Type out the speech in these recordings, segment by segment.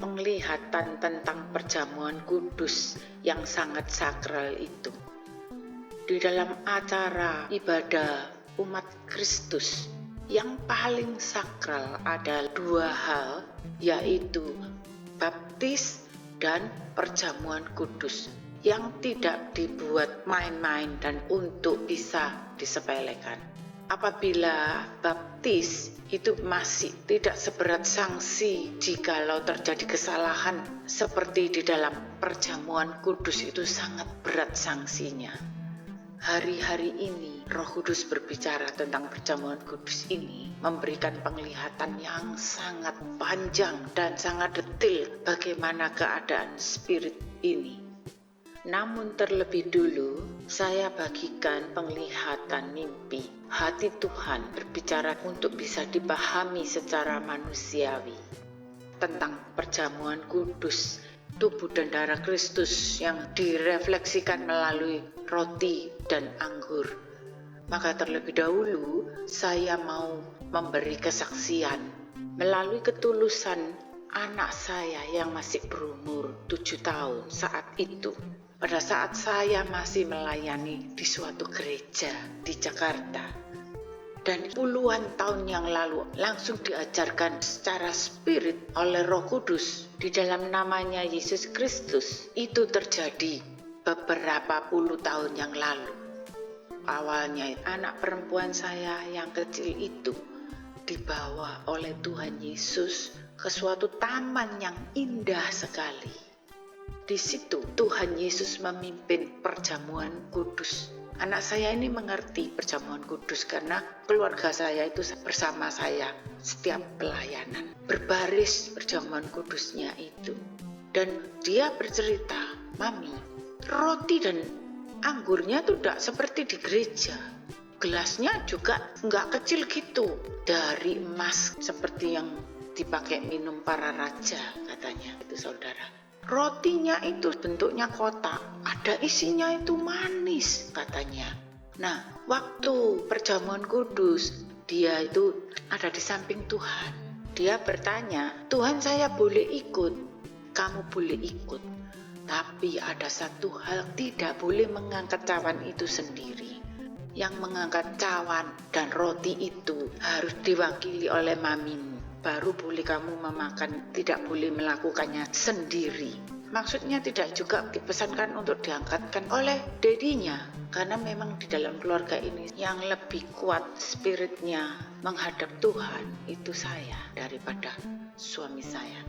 penglihatan tentang perjamuan kudus yang sangat sakral itu. Di dalam acara ibadah umat Kristus, yang paling sakral ada dua hal, yaitu baptis dan perjamuan kudus, yang tidak dibuat main-main dan untuk bisa disepelekan. Apabila baptis itu masih tidak seberat sanksi jikalau terjadi kesalahan, seperti di dalam perjamuan kudus itu sangat berat sanksinya. Hari-hari ini Roh Kudus berbicara tentang perjamuan kudus ini, memberikan penglihatan yang sangat panjang dan sangat detail bagaimana keadaan spirit ini. Namun terlebih dulu saya bagikan penglihatan mimpi hati Tuhan berbicara untuk bisa dipahami secara manusiawi tentang perjamuan kudus, tubuh dan darah Kristus yang direfleksikan melalui roti dan anggur. Maka terlebih dahulu saya mau memberi kesaksian melalui ketulusan anak saya yang masih berumur 7 tahun saat itu. Pada saat saya masih melayani di suatu gereja di Jakarta. Dan puluhan tahun yang lalu langsung diajarkan secara spirit oleh Roh Kudus di dalam namanya Yesus Kristus. Itu terjadi beberapa puluh tahun yang lalu. Awalnya anak perempuan saya yang kecil itu dibawa oleh Tuhan Yesus ke suatu taman yang indah sekali. Di situ Tuhan Yesus memimpin perjamuan kudus. Anak saya ini mengerti perjamuan kudus karena keluarga saya itu bersama saya setiap pelayanan. Berbaris perjamuan kudusnya itu. Dan dia bercerita, "Mami, roti dan anggurnya itu tidak seperti di gereja. Gelasnya juga nggak kecil gitu, dari emas seperti yang dipakai minum para raja," katanya itu saudara. "Rotinya itu bentuknya kotak, ada isinya itu manis," katanya. Nah, waktu perjamuan kudus, dia itu ada di samping Tuhan. Dia bertanya, "Tuhan, saya boleh ikut?" "Kamu boleh ikut, tapi ada satu hal, tidak boleh mengangkat cawan itu sendiri. Yang mengangkat cawan dan roti itu harus diwakili oleh mamimu. Baru boleh kamu memakan, tidak boleh melakukannya sendiri." Maksudnya tidak juga dipesankan untuk diangkatkan oleh dedinya, karena memang di dalam keluarga ini yang lebih kuat spiritnya menghadap Tuhan itu saya daripada suami saya.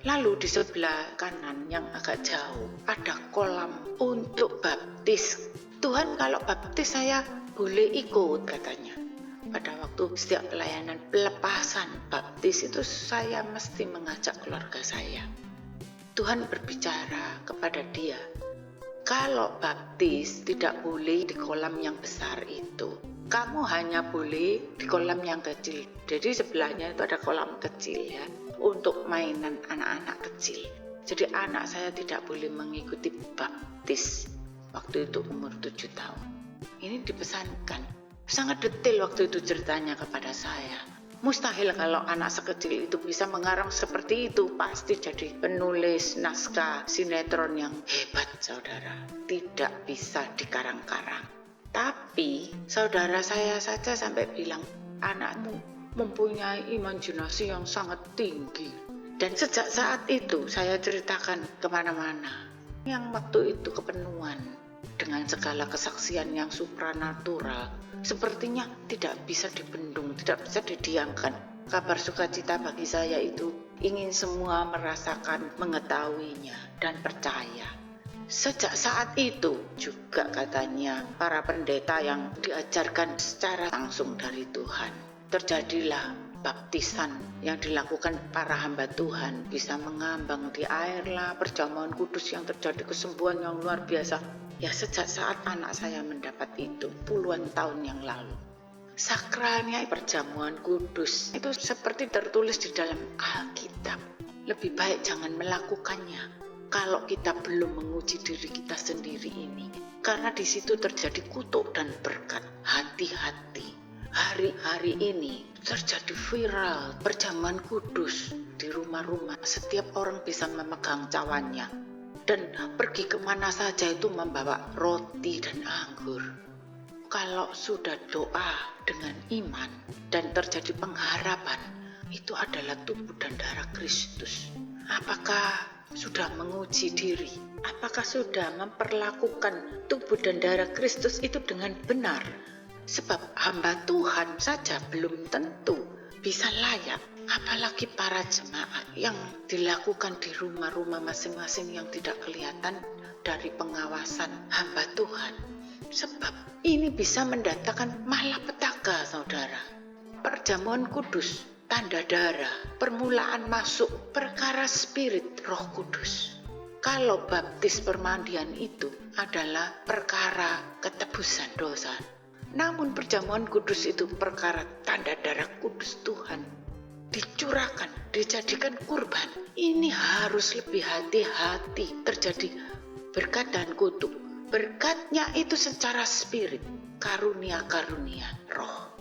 Lalu di sebelah kanan yang agak jauh ada kolam untuk baptis. "Tuhan, kalau baptis saya boleh ikut?" katanya. Pada waktu setiap pelayanan pelepasan baptis itu saya mesti mengajak keluarga saya. Tuhan berbicara kepada dia, "Kalau baptis tidak boleh di kolam yang besar itu. Kamu hanya boleh di kolam yang kecil." Jadi sebelahnya itu ada kolam kecil ya, untuk mainan anak-anak kecil. Jadi anak saya tidak boleh mengikuti baptis waktu itu umur 7 tahun. Ini dipesankan. Sangat detail waktu itu ceritanya kepada saya. Mustahil kalau anak sekecil itu bisa mengarang seperti itu, pasti jadi penulis naskah sinetron yang hebat, saudara. Tidak bisa dikarang-karang. Tapi saudara saya saja sampai bilang, "Anakmu mempunyai imajinasi yang sangat tinggi." Dan sejak saat itu saya ceritakan kemana-mana. Yang waktu itu kepenuhan dengan segala kesaksian yang supranatural, sepertinya tidak bisa dibendung, tidak bisa didiamkan. Kabar sukacita bagi saya itu ingin semua merasakan, mengetahuinya, dan percaya. Sejak saat itu juga katanya para pendeta yang diajarkan secara langsung dari Tuhan, terjadilah baptisan yang dilakukan para hamba Tuhan, bisa mengambang di air lah, perjamuan kudus yang terjadi kesembuhan yang luar biasa. Ya, sejak saat anak saya mendapat itu puluhan tahun yang lalu. Sakralnya perjamuan kudus itu seperti tertulis di dalam Alkitab. Lebih baik jangan melakukannya kalau kita belum menguji diri kita sendiri ini, karena di situ terjadi kutuk dan berkat. Hati-hati. hari-hari ini terjadi viral perjamuan kudus di rumah-rumah. Setiap orang bisa memegang cawannya dan pergi kemana saja itu membawa roti dan anggur. Kalau sudah doa dengan iman dan terjadi pengharapan, itu adalah tubuh dan darah Kristus. Apakah sudah menguji diri? Apakah sudah memperlakukan tubuh dan darah Kristus itu dengan benar? Sebab hamba Tuhan saja belum tentu bisa layak, apalagi para jemaat yang dilakukan di rumah-rumah masing-masing yang tidak kelihatan dari pengawasan hamba Tuhan. Sebab ini bisa mendatangkan malapetaka, saudara. Perjamuan kudus, tanda darah, permulaan masuk perkara spirit Roh Kudus. Kalau baptis permandian itu adalah perkara ketebusan dosa. Namun perjamuan kudus itu perkara tanda darah kudus Tuhan. Dicurahkan, dijadikan kurban. Ini harus lebih hati-hati terjadi berkat dan kutuk. Berkatnya itu secara spirit, karunia-karunia roh.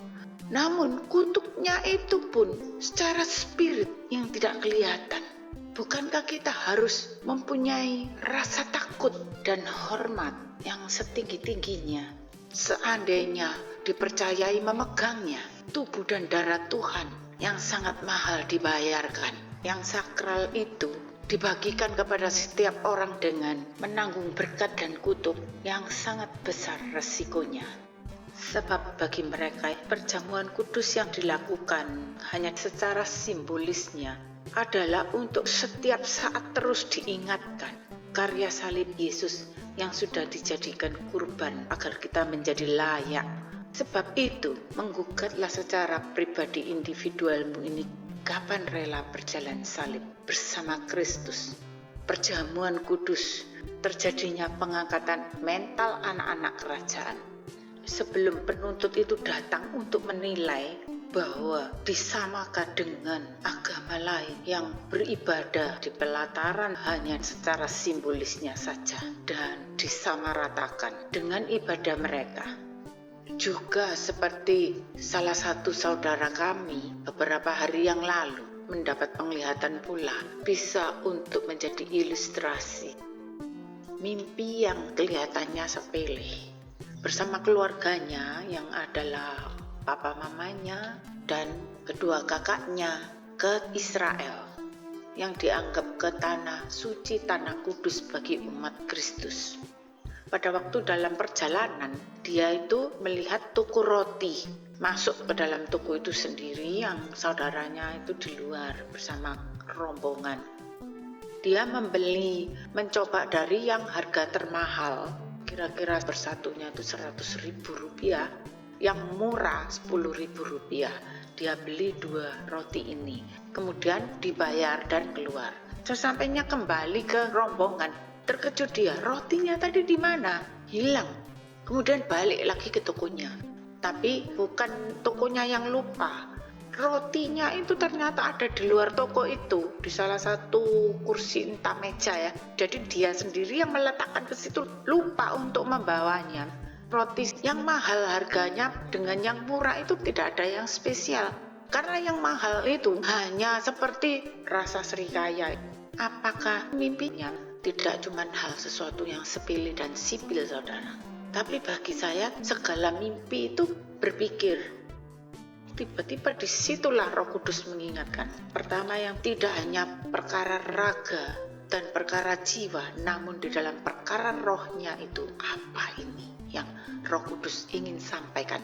Namun kutuknya itu pun secara spirit yang tidak kelihatan. Bukankah kita harus mempunyai rasa takut dan hormat yang setinggi-tingginya? Seandainya dipercayai memegangnya, tubuh dan darah Tuhan yang sangat mahal dibayarkan, yang sakral itu dibagikan kepada setiap orang dengan menanggung berkat dan kutuk yang sangat besar resikonya. Sebab bagi mereka perjamuan kudus yang dilakukan hanya secara simbolisnya adalah untuk setiap saat terus diingatkan karya salib Yesus yang sudah dijadikan kurban agar kita menjadi layak. Sebab itu menggugatlah secara pribadi individualmu ini, kapan rela berjalan salib bersama Kristus. Perjamuan kudus, terjadinya pengangkatan mental anak-anak kerajaan. Sebelum penuntut itu datang untuk menilai bahwa disamakan dengan agama lain yang beribadah di pelataran hanya secara simbolisnya saja dan disamaratakan dengan ibadah mereka. Juga seperti salah satu saudara kami beberapa hari yang lalu mendapat penglihatan pula, bisa untuk menjadi ilustrasi mimpi yang kelihatannya sepele bersama keluarganya yang adalah papa mamanya dan kedua kakaknya ke Israel yang dianggap ke tanah suci, tanah kudus bagi umat Kristus. Pada waktu dalam perjalanan, dia itu melihat toko roti, masuk ke dalam toko itu sendiri, yang saudaranya itu di luar bersama rombongan. Dia mencoba dari yang harga termahal, kira-kira bersatunya itu 100.000 rupiah, yang murah 10.000 rupiah. Dia beli 2 roti ini, kemudian dibayar dan keluar. Sesampainya kembali ke rombongan, terkejut dia, rotinya tadi di mana? Hilang. Kemudian balik lagi ke tokonya. Tapi bukan tokonya yang lupa. Rotinya itu ternyata ada di luar toko itu, di salah satu kursi entah meja ya. Jadi dia sendiri yang meletakkan ke situ, lupa untuk membawanya. Roti yang mahal harganya dengan yang murah itu tidak ada yang spesial. Karena yang mahal itu hanya seperti rasa serikaya. Apakah mimpinya tidak cuma hal sesuatu yang sepele dan sipil, saudara? Tapi bagi saya segala mimpi itu berpikir. Tiba-tiba disitulah Roh Kudus mengingatkan. Pertama, yang tidak hanya perkara raga dan perkara jiwa, namun di dalam perkara rohnya itu apa ini yang Roh Kudus ingin sampaikan.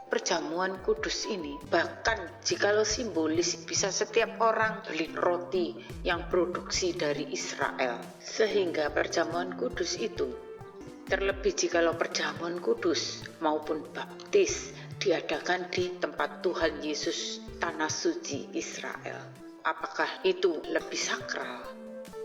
Perjamuan kudus ini bahkan jikalau simbolis, bisa setiap orang beli roti yang produksi dari Israel. Sehingga perjamuan kudus itu, terlebih jikalau perjamuan kudus maupun baptis diadakan di tempat Tuhan Yesus, tanah suci Israel, apakah itu lebih sakral?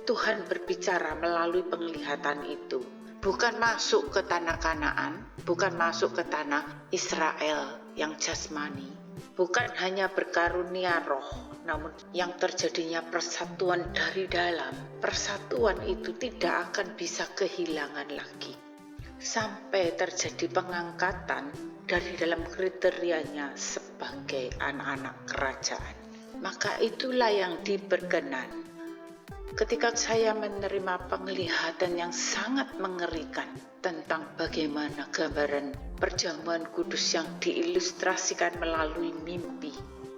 Tuhan berbicara melalui penglihatan itu, bukan masuk ke tanah Kanaan, bukan masuk ke tanah Israel yang jasmani, bukan hanya berkarunia roh, namun yang terjadinya persatuan dari dalam. Persatuan itu tidak akan bisa kehilangan lagi. Sampai terjadi pengangkatan, dari dalam kriterianya sebagai anak-anak kerajaan. Maka itulah yang diperkenan. Ketika saya menerima penglihatan yang sangat mengerikan tentang bagaimana gambaran perjamuan kudus yang diilustrasikan melalui mimpi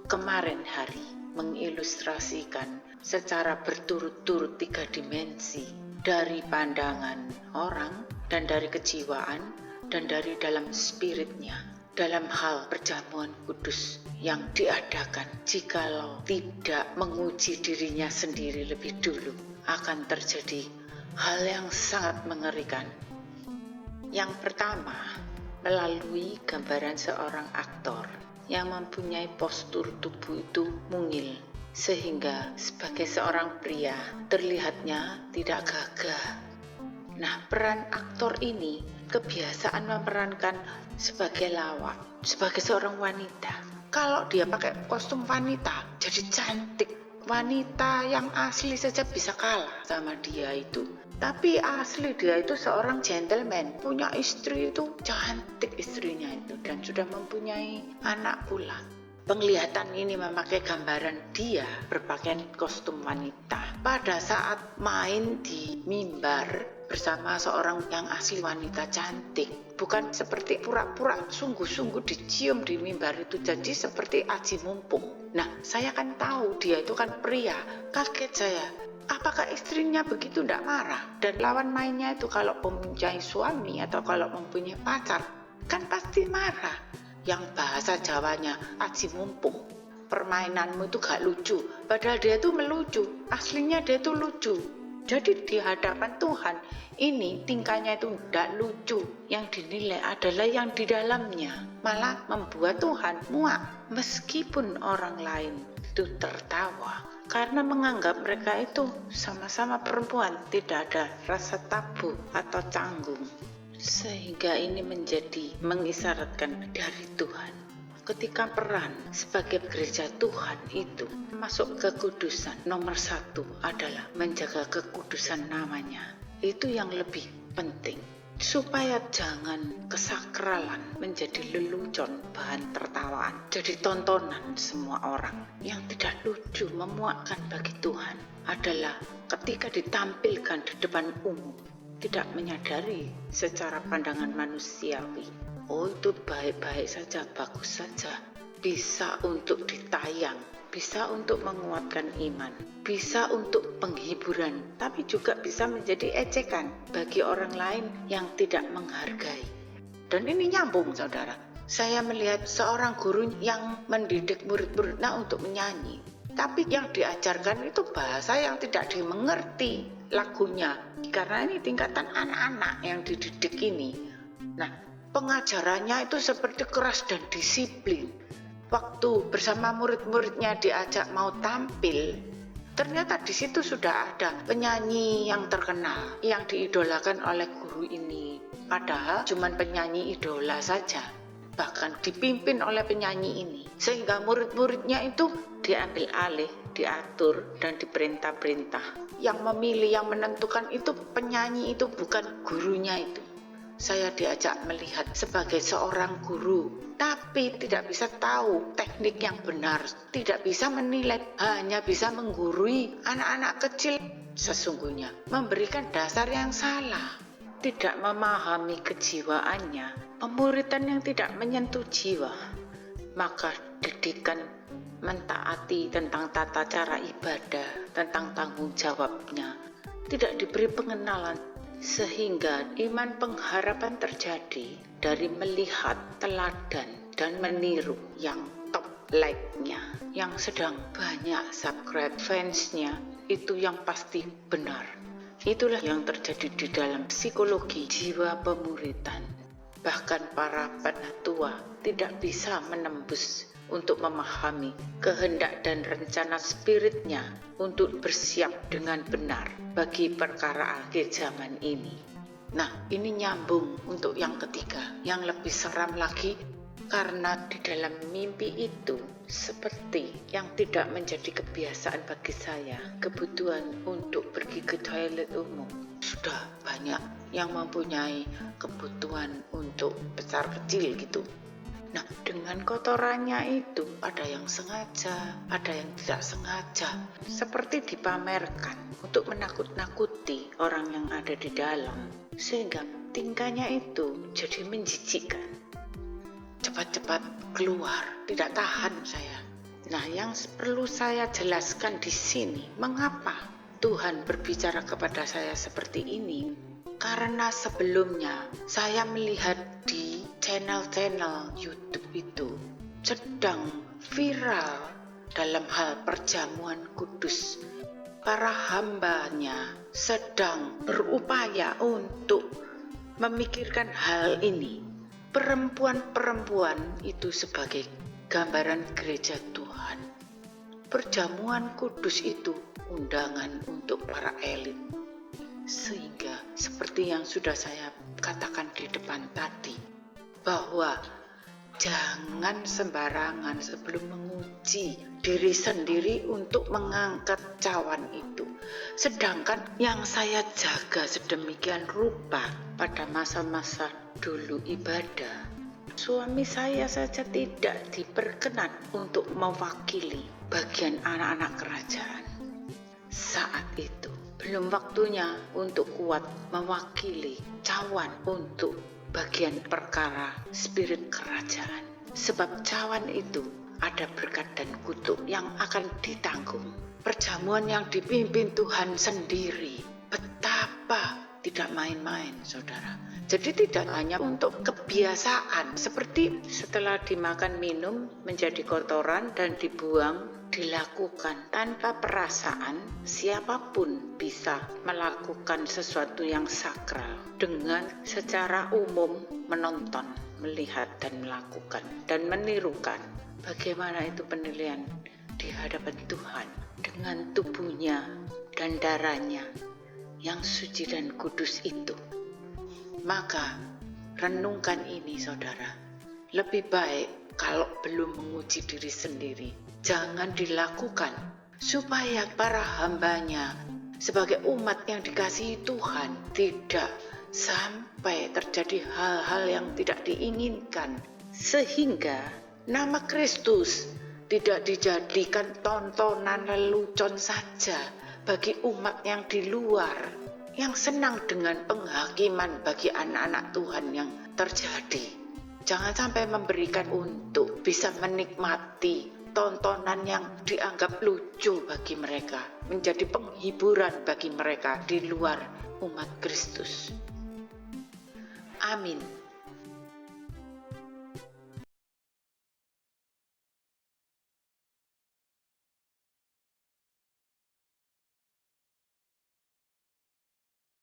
kemarin hari, mengilustrasikan secara berturut-turut 3 dimensi dari pandangan orang dan dari kejiwaan dan dari dalam spiritnya dalam hal perjamuan kudus yang diadakan jikalau tidak menguji dirinya sendiri lebih dulu akan terjadi hal yang sangat mengerikan. Yang pertama, melalui gambaran seorang aktor yang mempunyai postur tubuh itu mungil, sehingga sebagai seorang pria terlihatnya tidak gagah. Nah, peran aktor ini kebiasaan memerankan sebagai lawak, sebagai seorang wanita. Kalau dia pakai kostum wanita, jadi cantik. Wanita yang asli saja bisa kalah sama dia itu. Tapi asli dia itu seorang gentleman, punya istri itu cantik istrinya itu dan sudah mempunyai anak pula. Penglihatan ini memakai gambaran dia berpakaian kostum wanita pada saat main di mimbar bersama seorang yang asli wanita cantik. Bukan seperti pura-pura sungguh-sungguh dicium di mimbar itu, jadi seperti aji mumpung. Nah, saya kan tahu dia itu kan pria. Kaget saya, apakah istrinya begitu tidak marah? Dan lawan mainnya itu kalau mempunyai suami atau kalau mempunyai pacar kan pasti marah. Yang bahasa Jawanya aji mumpung. Permainanmu itu gak lucu, padahal dia itu melucu. Aslinya dia itu lucu. Jadi di hadapan Tuhan ini tingkahnya itu tidak lucu. Yang dinilai adalah yang di dalamnya. Malah membuat Tuhan muak. Meskipun orang lain itu tertawa karena menganggap mereka itu sama-sama perempuan, tidak ada rasa tabu atau canggung. Sehingga ini menjadi mengisyaratkan dari Tuhan. Ketika peran sebagai gereja Tuhan itu masuk kekudusan, nomor 1 adalah menjaga kekudusan namanya. Itu yang lebih penting. Supaya jangan kesakralan menjadi lelucon, bahan tertawaan, jadi tontonan semua orang. Yang tidak lucu, memuakkan bagi Tuhan adalah ketika ditampilkan di depan umum, tidak menyadari secara pandangan manusiawi. Oh, itu baik-baik saja, bagus saja. Bisa untuk ditayang, bisa untuk menguatkan iman, bisa untuk penghiburan, tapi juga bisa menjadi ejekan bagi orang lain yang tidak menghargai. Dan ini nyambung, saudara. Saya melihat seorang guru yang mendidik murid-muridnya untuk menyanyi, tapi yang diajarkan itu bahasa yang tidak dimengerti lagunya, karena ini tingkatan anak-anak yang dididik ini. Nah, pengajarannya itu seperti keras dan disiplin. Waktu bersama murid-muridnya diajak mau tampil, ternyata di situ sudah ada penyanyi yang terkenal, yang diidolakan oleh guru ini. Padahal cuma penyanyi idola saja, bahkan dipimpin oleh penyanyi ini. Sehingga murid-muridnya itu diambil alih, diatur, dan diperintah-perintah. Yang memilih, yang menentukan itu penyanyi itu, bukan gurunya itu. Saya diajak melihat sebagai seorang guru, tapi tidak bisa tahu teknik yang benar, tidak bisa menilai, hanya bisa menggurui anak-anak kecil. Sesungguhnya memberikan dasar yang salah, tidak memahami kejiwaannya, pemuritan yang tidak menyentuh jiwa. Maka didikan mentaati tentang tata cara ibadah, tentang tanggung jawabnya, tidak diberi pengenalan. Sehingga iman pengharapan terjadi dari melihat teladan dan meniru yang top like-nya, yang sedang banyak subscribe fans-nya, itu yang pasti benar. Itulah yang terjadi di dalam psikologi jiwa pemuritan. Bahkan para penatua tidak bisa menembus untuk memahami kehendak dan rencana spiritnya untuk bersiap dengan benar bagi perkara akhir zaman ini. Nah, ini nyambung untuk yang ketiga, yang lebih seram lagi, karena di dalam mimpi itu seperti yang tidak menjadi kebiasaan bagi saya, kebutuhan untuk pergi ke toilet umum. Sudah banyak yang mempunyai kebutuhan untuk besar kecil gitu. Nah, dengan kotorannya itu ada yang sengaja, ada yang tidak sengaja, seperti dipamerkan untuk menakut-nakuti orang yang ada di dalam, sehingga tingkahnya itu jadi menjijikkan. Cepat-cepat keluar, tidak tahan saya. Nah, yang perlu saya jelaskan di sini, mengapa Tuhan berbicara kepada saya seperti ini? Karena sebelumnya saya melihat di channel-channel YouTube itu sedang viral dalam hal perjamuan kudus. Para hambanya sedang berupaya untuk memikirkan hal ini. Perempuan-perempuan itu sebagai gambaran gereja Tuhan. Perjamuan kudus itu undangan untuk para elit. Sehingga seperti yang sudah saya katakan di depan tadi, bahwa jangan sembarangan sebelum menguji diri sendiri untuk mengangkat cawan itu. Sedangkan yang saya jaga sedemikian rupa pada masa-masa dulu ibadah, suami saya saja tidak diperkenan untuk mewakili bagian anak-anak kerajaan. Saat itu belum waktunya untuk kuat mewakili cawan untuk bagian perkara spirit kerajaan. Sebab cawan itu ada berkat dan kutuk yang akan ditanggung. Perjamuan yang dipimpin Tuhan sendiri, betapa tidak main-main, saudara. Jadi tidak hanya untuk kebiasaan, seperti setelah dimakan minum menjadi kotoran dan dibuang, dilakukan tanpa perasaan. Siapapun bisa melakukan sesuatu yang sakral dengan secara umum menonton, melihat dan melakukan dan menirukan. Bagaimana itu penilaian di hadapan Tuhan dengan tubuhnya dan darahnya yang suci dan kudus itu. Maka renungkan ini, saudara. Lebih baik kalau belum menguji diri sendiri, jangan dilakukan, supaya para hambanya sebagai umat yang dikasihi Tuhan tidak sampai terjadi hal-hal yang tidak diinginkan, sehingga nama Kristus tidak dijadikan tontonan lelucon saja bagi umat yang di luar, yang senang dengan penghakiman bagi anak-anak Tuhan yang terjadi. Jangan sampai memberikan untuk bisa menikmati tontonan yang dianggap lucu bagi mereka, menjadi penghiburan bagi mereka di luar umat Kristus. Amin.